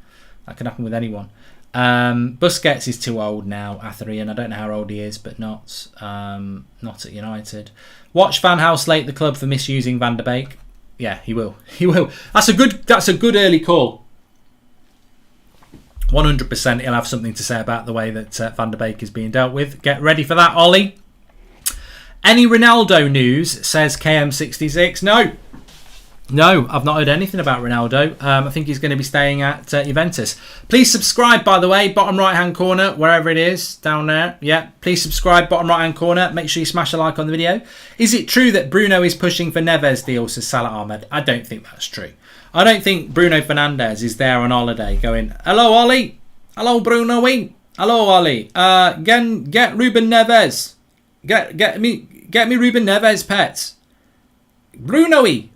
[SPEAKER 1] That could happen with anyone. Busquets is too old now, Atherion. I don't know how old he is, but not at United. Watch Van Gaal slate the club for misusing Van der Beek. Yeah, he will. He will. That's a good early call. 100% he'll have something to say about the way that Van der Beek is being dealt with. Get ready for that, Ollie. Any Ronaldo news, says KM66. No, I've not heard anything about Ronaldo. I think he's going to be staying at Juventus. Please subscribe, by the way, bottom right-hand corner, wherever it is, down there. Yeah, please subscribe, bottom right-hand corner. Make sure you smash a like on the video. Is it true that Bruno is pushing for Neves deal, says Salah Ahmed? I don't think that's true. I don't think Bruno Fernandes is there on holiday going, hello, Ollie. Hello, Bruno. Hello, Ollie. Get Ruben Neves. Get me Ruben Neves, pets. Bruno-y,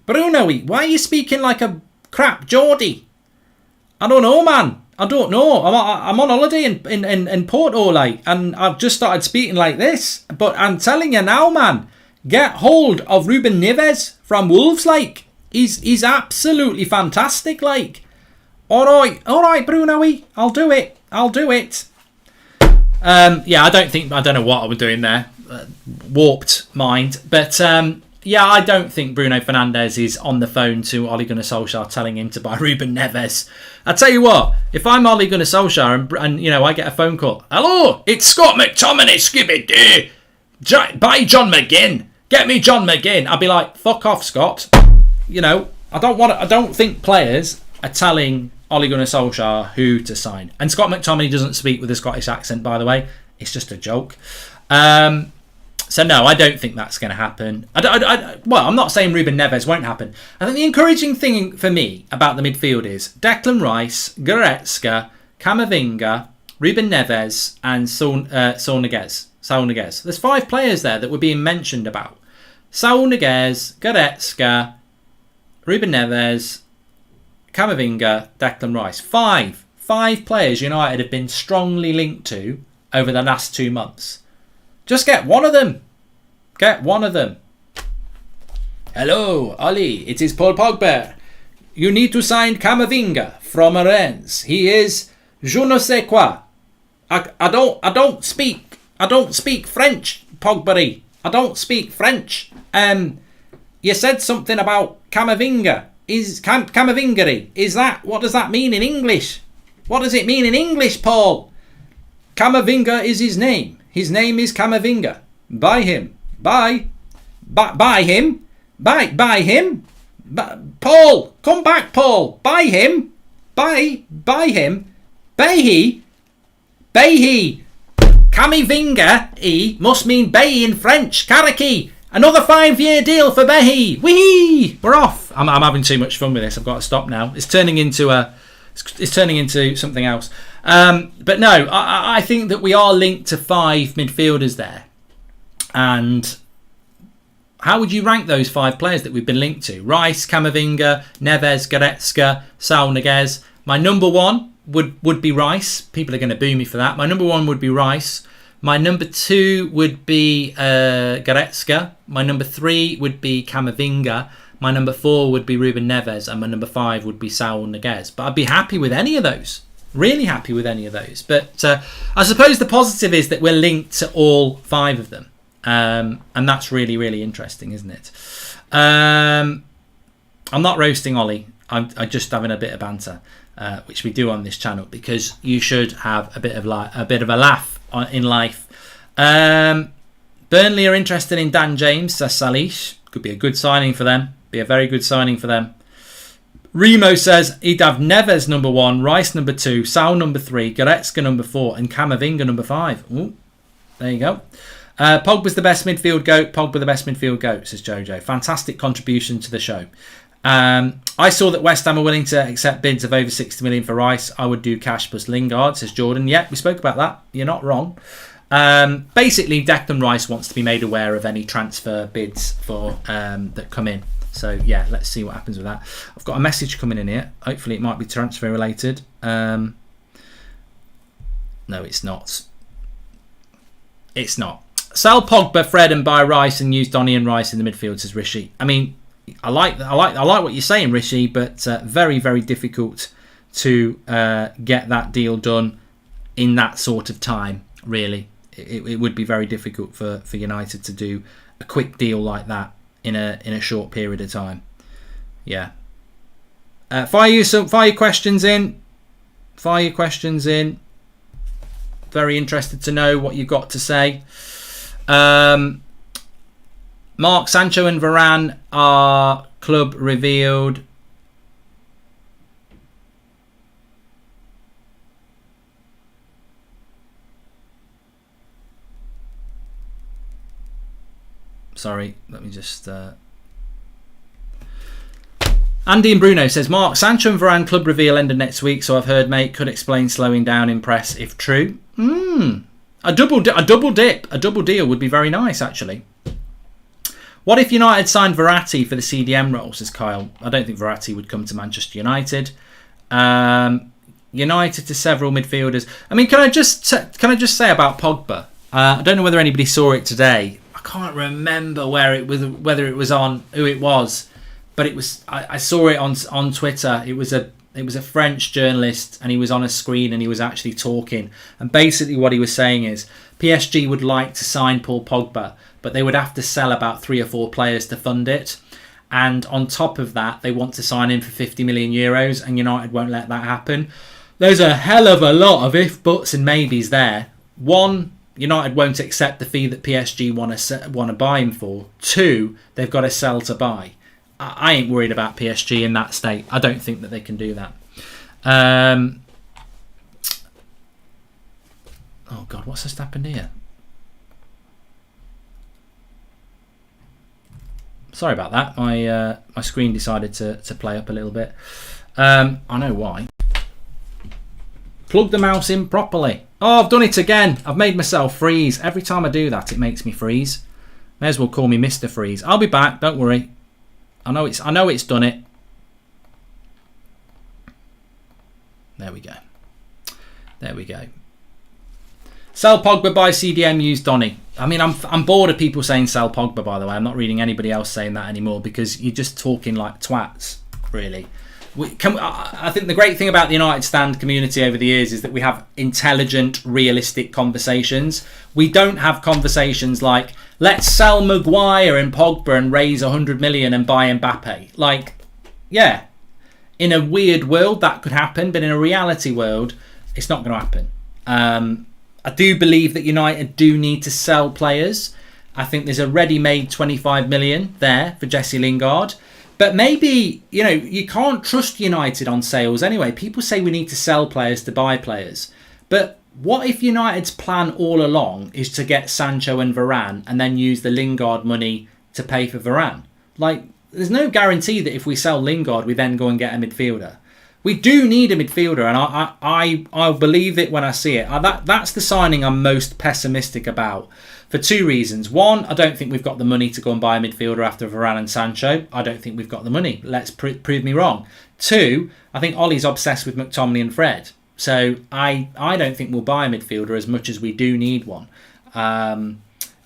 [SPEAKER 1] why are you speaking like a crap Geordie? I don't know, man. I don't know. I'm on holiday in Porto, like, and I've just started speaking like this. But I'm telling you now, man, get hold of Ruben Neves from Wolves, like. He's absolutely fantastic, like. All right, Bruno-y, I'll do it. Yeah, I don't know what I was doing there. Warped mind, but yeah, I don't think Bruno Fernandes is on the phone to Ole Gunnar Solskjaer telling him to buy Ruben Neves. I tell you what, if I'm Ole Gunnar Solskjaer and you know I get a phone call, hello, it's Scott McTominay, Skibby-Doo. Buy John McGinn. Get me John McGinn. I'd be like, fuck off, Scott. You know, I don't think players are telling Ole Gunnar Solskjaer who to sign. And Scott McTominay doesn't speak with a Scottish accent, by the way. It's just a joke. So no, I don't think that's going to happen. Well, I'm not saying Ruben Neves won't happen. I think the encouraging thing for me about the midfield is Declan Rice, Goretzka, Camavinga, Ruben Neves, and Saul Niguez. There's 5 players there that were being mentioned about. Saul Niguez, Goretzka, Ruben Neves, Camavinga, Declan Rice. 5 players United have been strongly linked to over the last 2 months. Just get one of them. Hello, Ali. It is Paul Pogba. You need to sign Camavinga from Rennes. He is je ne sais quoi. I don't speak French, Pogba. I don't speak French. You said something about Camavinga. Camavinga? Is that, what does that mean in English? What does it mean in English, Paul? Camavinga is his name. His name is Camavinga. Buy him. Buy him. Buy him. Paul, come back, Paul. Buy him. Buy him. Behi. Camavinga must mean Behi in French. Karaki. Another 5-year deal for Behi. Whee! We're off. I'm having too much fun with this. I've got to stop now. It's turning into something else. But no, I think that we are linked to 5 midfielders there. And how would you rank those 5 players that we've been linked to? Rice, Camavinga, Neves, Goretzka, Saul Niguez. My number 1 would be Rice. People are going to boo me for that. My number 1 would be Rice. My number 2 would be Goretzka. My number 3 would be Camavinga. My number 4 would be Ruben Neves. And my number 5 would be Saul Niguez. But I'd be happy with any of those. Really happy with any of those. But I suppose the positive is that we're linked to all 5 of them. And that's really, really interesting, isn't it? I'm not roasting Ollie. I'm just having a bit of banter, which we do on this channel because you should have a bit of a laugh in life. Burnley are interested in Dan James, says Salish. Could be a good signing for them. Be a very good signing for them. Remo says he'd have Neves number 1, Rice number 2, Sal number 3, Goretzka number 4, and Camavinga number 5. Ooh, there you go. Pogba's the best midfield goat. Pogba the best midfield goat, says Jojo. Fantastic contribution to the show. I saw that West Ham are willing to accept bids of over 60 million for Rice. I would do cash plus Lingard, says Jordan. Yeah, we spoke about that. You're not wrong. Basically, Declan Rice wants to be made aware of any transfer bids for that come in. So, yeah, let's see what happens with that. I've got a message coming in here. Hopefully it might be transfer related. No, it's not. It's not. Sell Pogba, Fred, and buy Rice, and use Donny and Rice in the midfield, says Rishi. I mean, I like what you're saying, Rishi, but very, very difficult to get that deal done in that sort of time. Really, it would be very difficult for United to do a quick deal like that in a short period of time. Yeah. Fire your questions in. Very interested to know what you've got to say. Mark, Sancho and Varane are club revealed. Sorry, let me just... Andy and Bruno says, Mark, Sancho and Varane club reveal end of next week, so I've heard, mate, could explain slowing down in press if true. A double deal would be very nice, actually. What if United signed Verratti for the CDM role, says Kyle. I don't think Verratti would come to Manchester United. United to several midfielders. I mean, can I just say about Pogba? I don't know whether anybody saw it today. I can't remember whether it was on who it was, but it was. I saw it on Twitter. It was a French journalist, and he was on a screen and he was actually talking. And basically, what he was saying is PSG would like to sign Paul Pogba, but they would have to sell about 3 or 4 players to fund it. And on top of that, they want to sign him for 50 million euros, and United won't let that happen. There's a hell of a lot of if, buts, and maybes there. 1. United won't accept the fee that PSG want to buy him for. 2, they've got to sell to buy. I ain't worried about PSG in that state. I don't think that they can do that. Oh God, what's just happened here? Sorry about that. My screen decided to play up a little bit. I know why. Plug the mouse in properly. Oh, I've done it again. I've made myself freeze. Every time I do that, it makes me freeze. May as well call me Mr. Freeze. I'll be back. Don't worry. I know it's done it. There we go. Sell Pogba, buy CDM, use Donny. I mean, I'm bored of people saying sell Pogba, by the way. I'm not reading anybody else saying that anymore because you're just talking like twats, really. I think the great thing about the United Stand community over the years is that we have intelligent, realistic conversations. We don't have conversations like, let's sell Maguire and Pogba and raise 100 million and buy Mbappe. Like, yeah, in a weird world that could happen, but in a reality world, it's not going to happen. I do believe that United do need to sell players. I think there's a ready-made 25 million there for Jesse Lingard. But maybe, you can't trust United on sales anyway. People say we need to sell players to buy players. But what if United's plan all along is to get Sancho and Varane and then use the Lingard money to pay for Varane? Like, there's no guarantee that if we sell Lingard, we then go and get a midfielder. We do need a midfielder, and I believe it when I see it. That's the signing I'm most pessimistic about for 2 reasons. 1, I don't think we've got the money to go and buy a midfielder after Varane and Sancho. I don't think we've got the money. Let's prove me wrong. 2, I think Ollie's obsessed with McTominay and Fred. So I don't think we'll buy a midfielder as much as we do need one. And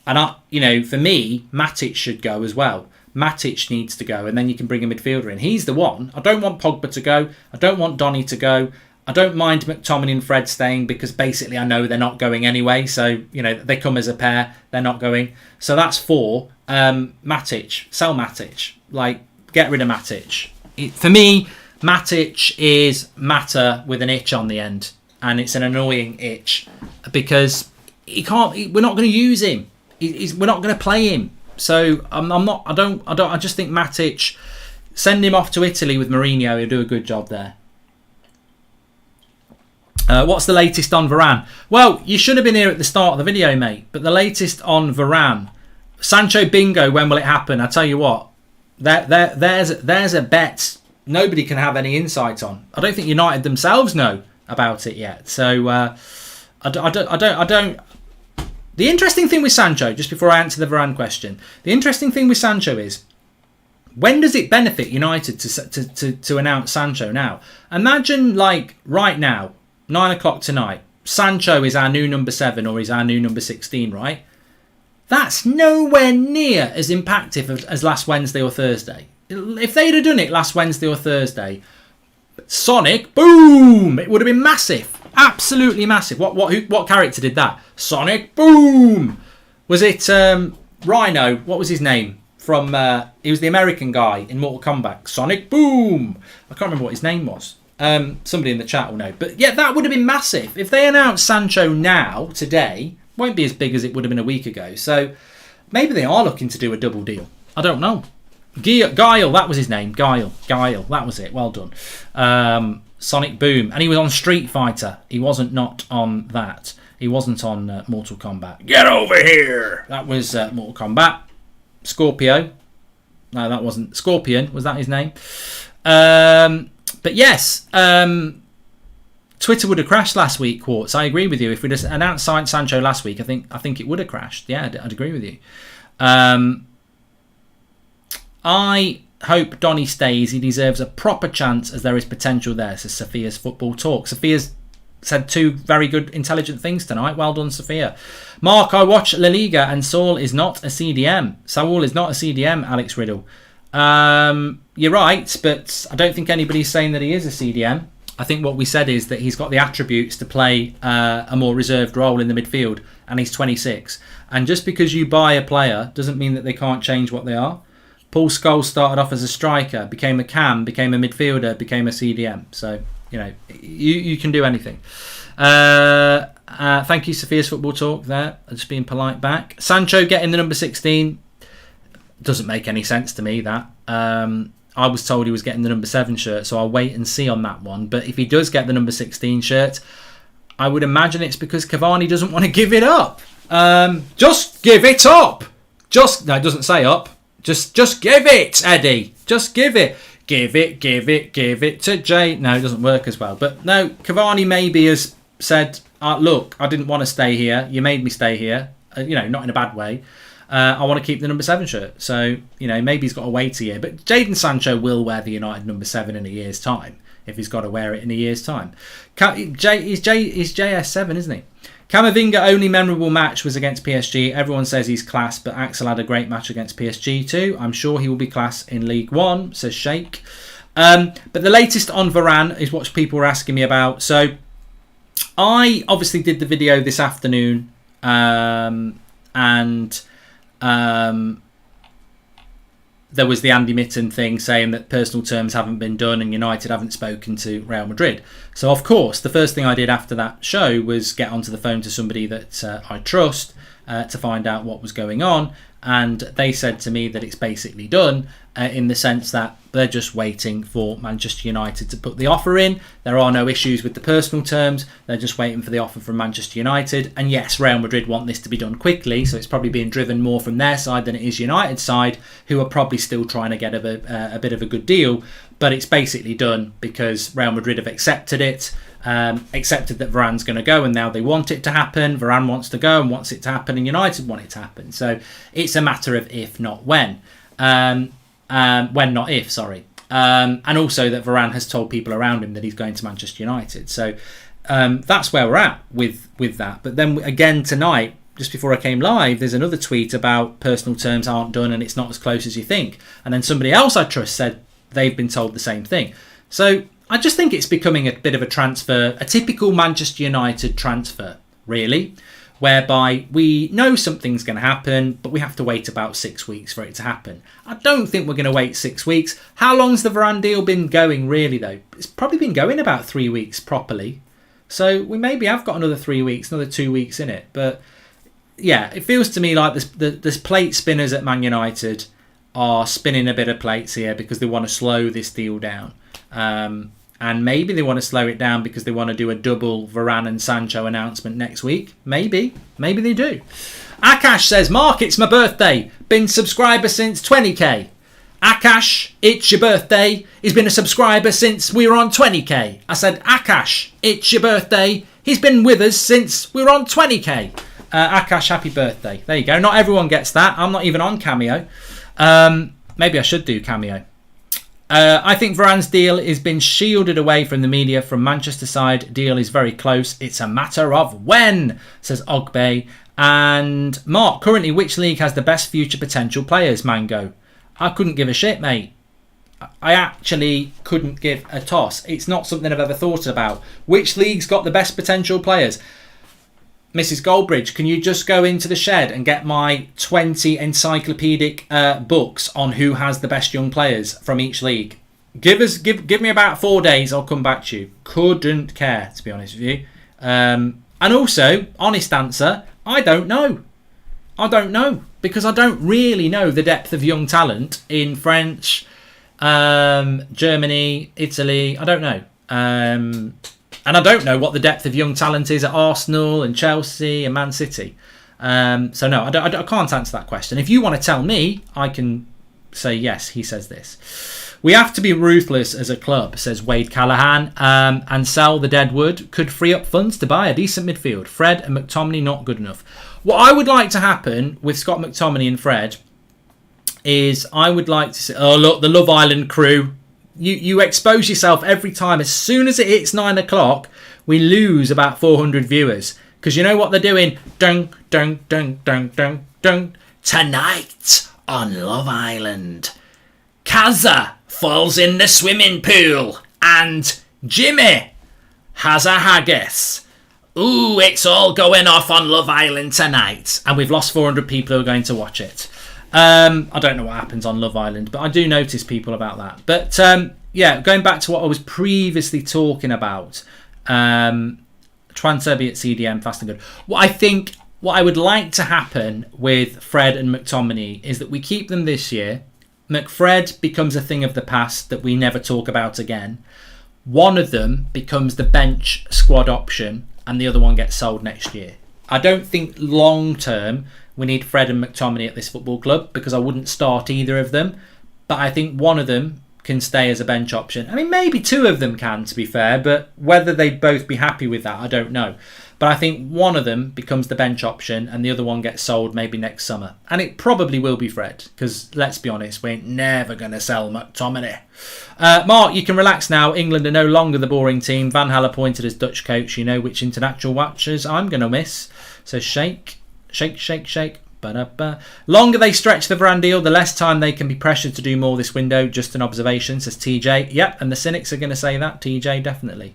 [SPEAKER 1] for me, Matic should go as well. Matic needs to go, and then you can bring a midfielder in. He's the one. I don't want Pogba to go. I don't want Donny to go. I don't mind McTominay and Fred staying because basically I know they're not going anyway. So, they come as a pair. They're not going. So that's 4. Matic, sell Matic, like get rid of Matic. For me, Matic is matter with an itch on the end, and it's an annoying itch because we're not going to use him. We're not going to play him. So I just think Matic, send him off to Italy with Mourinho. He'll do a good job there. What's the latest on Varane? Well, you should have been here at the start of the video, mate. But the latest on Varane, Sancho bingo. When will it happen? I tell you what, there's a bet nobody can have any insight on. I don't think United themselves know about it yet. So I don't. The interesting thing with Sancho, just before I answer the Varane question, the interesting thing with Sancho is, when does it benefit United to announce Sancho now? Imagine, like, right now, 9 o'clock tonight, Sancho is our new number 7 or he's our new number 16, right? That's nowhere near as impactful as last Wednesday or Thursday. If they'd have done it last Wednesday or Thursday, Sonic, boom! It would have been massive. Absolutely massive. What character did that? Sonic, boom! Was it Rhino? What was his name? From he was the American guy in Mortal Kombat. Sonic, boom! I can't remember what his name was. Somebody in the chat will know. But yeah, that would have been massive. If they announced Sancho now, today, won't be as big as it would have been a week ago. So maybe they are looking to do a double deal. I don't know. Guile, that was his name. Guile, that was it. Well done. Sonic Boom. And he was on Street Fighter. He wasn't not on that. He wasn't on Mortal Kombat. Get over here! That was Mortal Kombat. Scorpio. No, that wasn't. Scorpion, was that his name? But yes, Twitter would have crashed last week, Quartz. I agree with you. If we just announced Sancho last week, I think it would have crashed. Yeah, I'd agree with you. I hope Donny stays. He deserves a proper chance as there is potential there, says Sophia's Football Talk. Sophia's said 2 very good, intelligent things tonight. Well done, Sophia. Mark, I watch La Liga and Saul is not a CDM. Saul is not a CDM, Alex Riddle. You're right, but I don't think anybody's saying that he is a CDM. I think what we said is that he's got the attributes to play a more reserved role in the midfield, and he's 26. And just because you buy a player doesn't mean that they can't change what they are. Paul Scholes started off as a striker, became a cam, became a midfielder, became a CDM. So, you know, you can do anything. Thank you, Sophia's Football Talk there. Just being polite back. Sancho getting the number 16 doesn't make any sense to me, that. I was told he was getting the number 7 shirt, so I'll wait and see on that one. But if he does get the number 16 shirt, I would imagine it's because Cavani doesn't want to give it up. Just give it up. No, it doesn't say up. Just give it, Eddie. Just give it. Give it to Jay. No, it doesn't work as well. But no, Cavani maybe has said, look, I didn't want to stay here. You made me stay here. Not in a bad way. I want to keep the number 7 shirt. So, maybe he's got to wait a year. But Jadon Sancho will wear the United number 7 in a year's time, if he's got to wear it in a year's time. He's JS7, isn't he? Camavinga only memorable match was against PSG. Everyone says he's class, but Axel had a great match against PSG too. I'm sure he will be class in League One, says Sheikh. But the latest on Varane is what people were asking me about. So I obviously did the video this afternoon, and there was the Andy Mitten thing saying that personal terms haven't been done and United haven't spoken to Real Madrid. So, of course, the first thing I did after that show was get onto the phone to somebody that I trust to find out what was going on. And they said to me that it's basically done in the sense that they're just waiting for Manchester United to put the offer in. There are no issues with the personal terms. They're just waiting for the offer from Manchester United. And yes, Real Madrid want this to be done quickly, so it's probably being driven more from their side than it is United's side, who are probably still trying to get a bit of a good deal. But it's basically done because Real Madrid have accepted it. Accepted that Varane's going to go, and now they want it to happen. Varane wants to go and wants it to happen, and United want it to happen. So it's a matter of if, not when. When, not if, sorry. And also that Varane has told people around him that he's going to Manchester United. So that's where we're at with that. But then again tonight, just before I came live, there's another tweet about personal terms aren't done and it's not as close as you think. And then somebody else I trust said they've been told the same thing. So I just think it's becoming a bit of a transfer, a typical Manchester United transfer, really, whereby we know something's going to happen, but we have to wait about 6 weeks for it to happen. I don't think we're going to wait 6 weeks. How long's the Varane deal been going, really, though? It's probably been going about 3 weeks properly. So we maybe have got another 3 weeks, another 2 weeks in it. But yeah, it feels to me like there's plate spinners at Man United are spinning a bit of plates here because they want to slow this deal down. And maybe they want to slow it down because they want to do a double Varane and Sancho announcement next week. Maybe they do. Akash says, Mark, it's my birthday. Been subscriber since 20k. Akash, it's your birthday. He's been a subscriber since we were on 20k. I said, Akash, it's your birthday. He's been with us since we were on 20k. Akash, happy birthday. There you go. Not everyone gets that. I'm not even on Cameo. Maybe I should do Cameo. I think Varane's deal has been shielded away from the media from Manchester side. Deal is very close. It's a matter of when, says Ogbe. And Mark, currently which league has the best future potential players, Mango? I couldn't give a shit, mate. I actually couldn't give a toss. It's not something I've ever thought about. Which league's got the best potential players? Mrs. Goldbridge, can you just go into the shed and get my 20 encyclopedic books on who has the best young players from each league? Give me about 4 days, I'll come back to you. Couldn't care, to be honest with you. And also, honest answer, I don't know. I don't know, because I don't really know the depth of young talent in French, Germany, Italy. I don't know. And I don't know what the depth of young talent is at Arsenal and Chelsea and Man City. So no, I can't answer that question. If you want to tell me, I can say yes, he says this. We have to be ruthless as a club, says Wade Callahan, and sell the dead wood. Could free up funds to buy a decent midfield. Fred and McTominay not good enough. What I would like to happen with Scott McTominay and Fred is I would like to say, oh look, the Love Island crew. You expose yourself every time. As soon as it hits 9 o'clock, we lose about 400 viewers. Because you know what they're doing? Dun, dun, dun, dun, dun, dun. Tonight on Love Island, Kaza falls in the swimming pool and Jimmy has a haggis. Ooh, it's all going off on Love Island tonight. And we've lost 400 people who are going to watch it. I don't know what happens on Love Island, but I do notice people about that. But yeah, going back to what I was previously talking about, transfer be at CDM, fast and good. What I would like to happen with Fred and McTominay is that we keep them this year. McFred becomes a thing of the past that we never talk about again. One of them becomes the bench squad option, and the other one gets sold next year. I don't think long term we need Fred and McTominay at this football club because I wouldn't start either of them. But I think one of them can stay as a bench option. I mean, maybe two of them can, to be fair, but whether they'd both be happy with that, I don't know. But I think one of them becomes the bench option and the other one gets sold maybe next summer. And it probably will be Fred because, let's be honest, we ain't never going to sell McTominay. Mark, you can relax now. England are no longer the boring team. Van Hal appointed as Dutch coach. You know which international watchers I'm going to miss. So shake. Ba-da-ba. Longer they stretch the Varane deal, the less time they can be pressured to do more this window. Just an observation, says TJ. Yep, and the cynics are going to say that. TJ, definitely.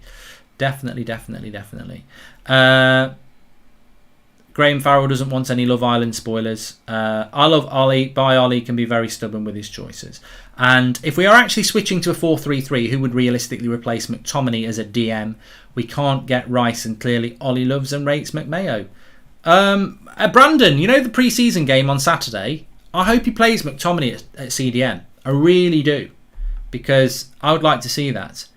[SPEAKER 1] Graham Farrell doesn't want any Love Island spoilers. I love Ollie. Ollie can be very stubborn with his choices. And if we are actually switching to a 4-3-3, who would realistically replace McTominay as a DM? We can't get Rice, and clearly Ollie loves and rates McMayo. Brandon, you know the pre-season game on Saturday? I hope he plays McTominay at CDM. I really do. Because I would like to see that.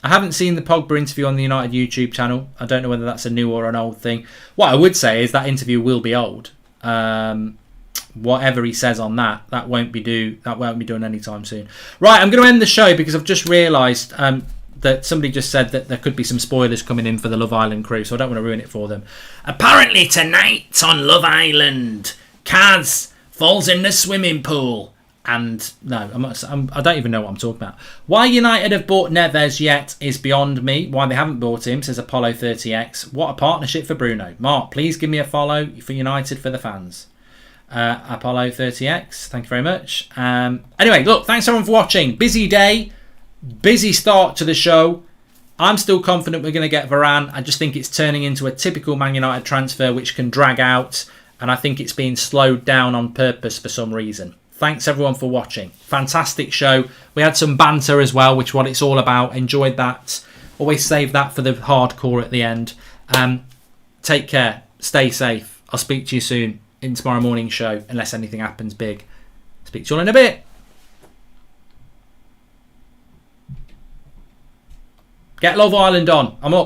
[SPEAKER 1] I haven't seen the Pogba interview on the United YouTube channel. I don't know whether that's a new or an old thing. What I would say is that interview will be old. Whatever he says on that won't be done anytime soon. Right, I'm going to end the show because I've just realised that somebody just said that there could be some spoilers coming in for the Love Island crew, so I don't want to ruin it for them. Apparently tonight on Love Island, Kaz falls in the swimming pool. And no, I don't even know what I'm talking about. Why United have bought Neves yet is beyond me. Why they haven't bought him, says Apollo 30X. What a partnership for Bruno. Mark, please give me a follow for United for the fans. Apollo 30X, thank you very much. Anyway, look, thanks everyone for watching. Busy day, busy start to the show. I'm still confident we're going to get Varane. I just think it's turning into a typical Man United transfer which can drag out, and I think it's being slowed down on purpose for some reason. Thanks everyone for watching. Fantastic show. We had some banter as well, which is what it's all about. Enjoyed that. Always save that for the hardcore at the end. Take care. Stay safe. I'll speak to you soon in tomorrow morning's show, unless anything happens big. Speak to you all in a bit. Get Love Island on. I'm up.